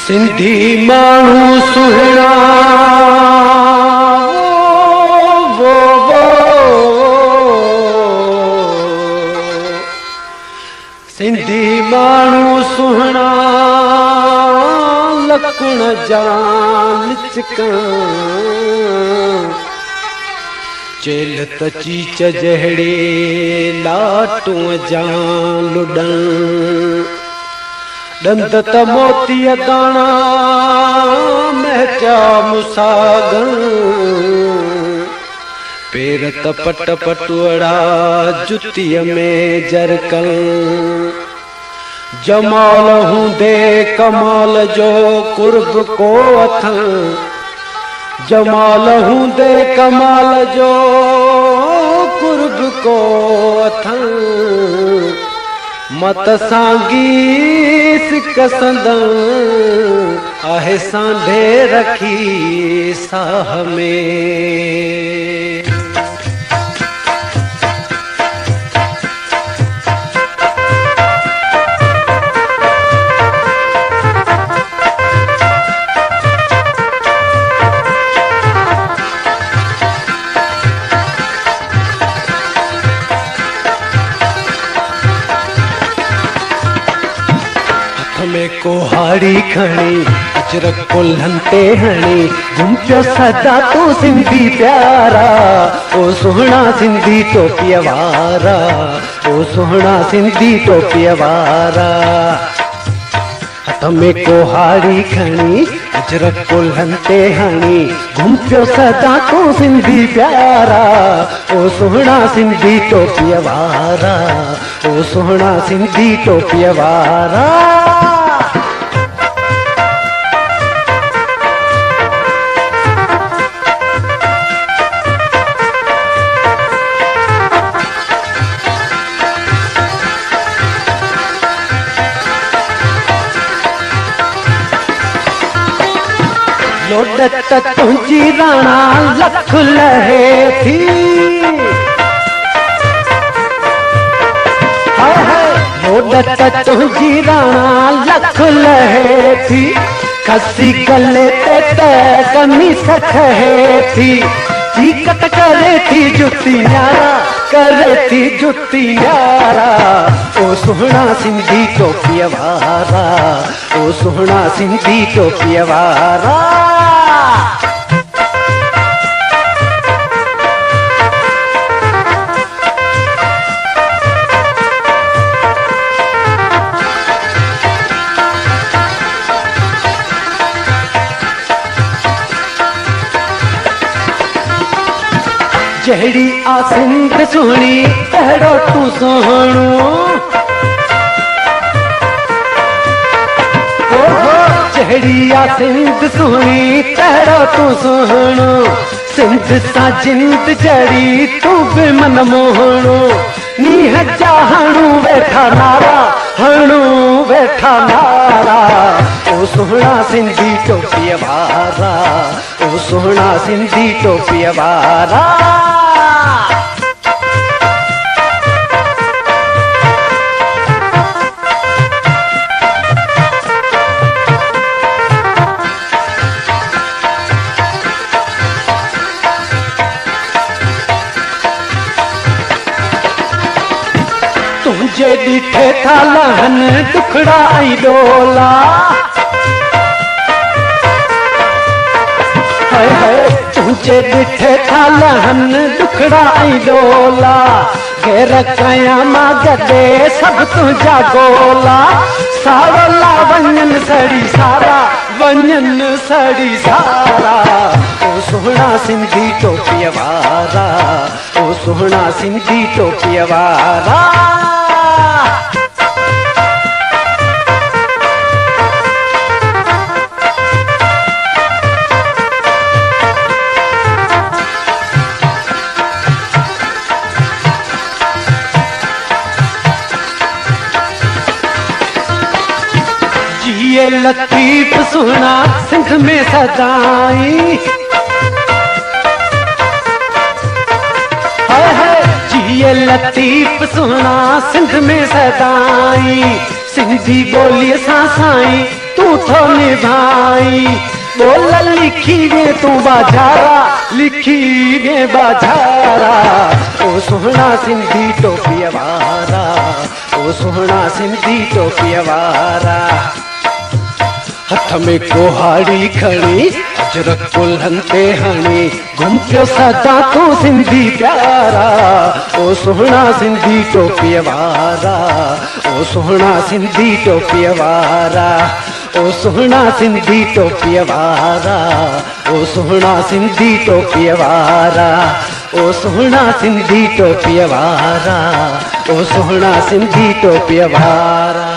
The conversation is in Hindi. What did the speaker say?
सिंधी माण्हू सुहिणा वो सिंधी माण्हू सुहिणा लकुण जान चिकन चेल त चीच जहिड़े लाटूं जान लुॾण दंद त मोतीअ दाणा महटिया मुसागन पेर त पट पटुअड़ा जुतीअ में जरकन जमाल हूंदे कमाल जो कुर्ब को अथन जमाल हूंदे कमाल जो कुर्ब को अथन मत सांगी कसंदन आहे सांढे रखी साह में में कोहाड़ी खणी अजरक कुल्हन ते हणी घुम पियो सदा तू सिंधी प्यारा ओ सुहिणा सिंधी टोपीअ वारा ओ सुहिणा सिंधी टोपीअ वारा हथ में कोहाड़ी खणी अजरक कुल्हन ते हणी घुम पियो सदा तू सिंधी प्यारा ओ सुहिणा सिंधी टोपीअ वारा ओ सुहिणा सिंधी टोपीअ वारा लोडत तुझी राणा लख लहे थी लोडत तुझी राणा लख लहे थी कसी गले ते कमी सखे थी चीकट करे थी जुती न्यारा करे थी जुती न्यारा ओ सुहिणा सिंधी टोपीअ वारा ओ सुहिणा सिंधी टोपीअ वारा जहिड़ी आ सिंध सुहिणी अहिड़ो तूं सुहिणो जहिड़ी आ सिंध सुहिणी अहिड़ो तूं सुहिणो सिंध सां जिंद जड़ी तूं बि मन मोहणो नीह जा हणू वेठा नारा हणू वेठा नारा ओ सुहिणा सिंधी टोपीअ वारा ओ सुहिणा सिंधी टोपीअ वारा तुझे ॾिठे था लहन दुखड़ा ऐं डोला तुझे ॾिठे था लहन दुखड़ा ऐं डोला घेर कयां मां गॾे सभु तुंहिंजा गोला सावला वञनि सड़ी सारा वञनि सड़ी सारा ओ सुहिणा सिंधी टोपीअ वारा ओ सुहिणा सिंधी टोपीअ वारा जिए लतीफ सुहिणा सिंध में सदाई जिए लतीफ सुहिणा सिंध में सदाई सिंधी ॿोलीअ सां साईं तूं तू तो निभाई। बोल लिखी वे तू बाजारा, लिखी वे बाजारा, ओ सोहना सिंधी टोपी वारा, ओ सोहना सिंधी टोपी वारा। हथ में कुहाड़ी खड़ी अजरक कुल्हन ते हणी, घुम पियो सदा तू सिंधी प्यारा, ओ सोहना सिंधी टोपी वारा, ओ सोहना सिंधी टोपी वारा, ओ सोहना सिंधी टोपी वारा, ओ सोहना सिंधी टोपी वारा, ओ सोहना सिंधी टोपी वारा, ओ सोहना सिंधी टोपी वारा।